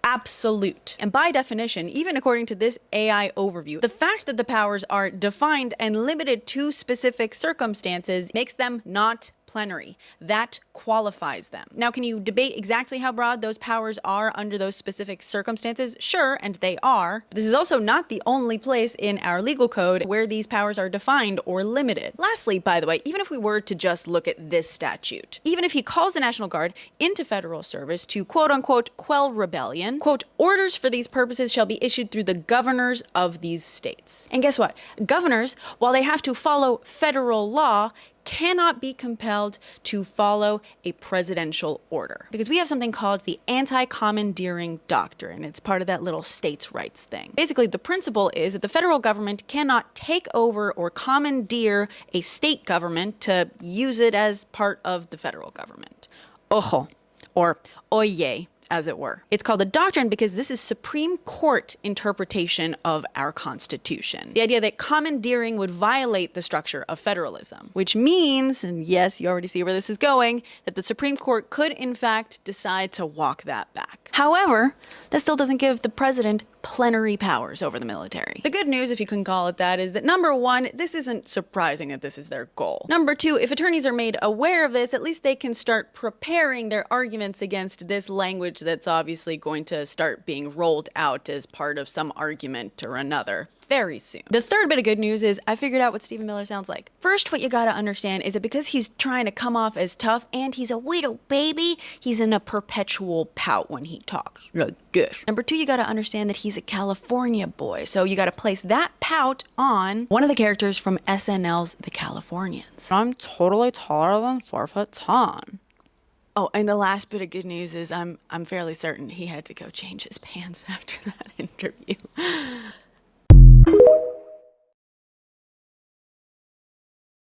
Absolute. And by definition, even according to this AI overview, the fact that the powers are defined and limited to specific circumstances makes them not plenary. That qualifies them. Now, can you debate exactly how broad those powers are under those specific circumstances? Sure, and they are. This is also not the only place in our legal code where these powers are defined or limited. Lastly, by the way, even if we were to just look at this statute, even if he calls the National Guard into federal service to quote unquote quell rebellion, quote, orders for these purposes shall be issued through the governors of these states. And guess what? Governors, while they have to follow federal law, cannot be compelled to follow a presidential order, because we have something called the anti-commandeering doctrine. It's part of that little states' rights thing. Basically, the principle is that the federal government cannot take over or commandeer a state government to use it as part of the federal government. Ojo, or oye, as it were. It's called a doctrine because this is Supreme Court interpretation of our Constitution. The idea that commandeering would violate the structure of federalism, which means, and yes, you already see where this is going, that the Supreme Court could in fact decide to walk that back. However, that still doesn't give the president plenary powers over the military. The good news, if you can call it that, is that number one, this isn't surprising that this is their goal. Number two, if attorneys are made aware of this, at least they can start preparing their arguments against this language that's obviously going to start being rolled out as part of some argument or another very soon. The third bit of good news is I figured out what Stephen Miller sounds like. First, what you gotta understand is that because he's trying to come off as tough and he's a widow baby, he's in a perpetual pout when he talks like this. Number two, you gotta understand that he's a California boy, so you gotta place that pout on one of the characters from SNL's The Californians. I'm totally taller than 4'10". Oh, and the last bit of good news is I'm fairly certain he had to go change his pants after that interview.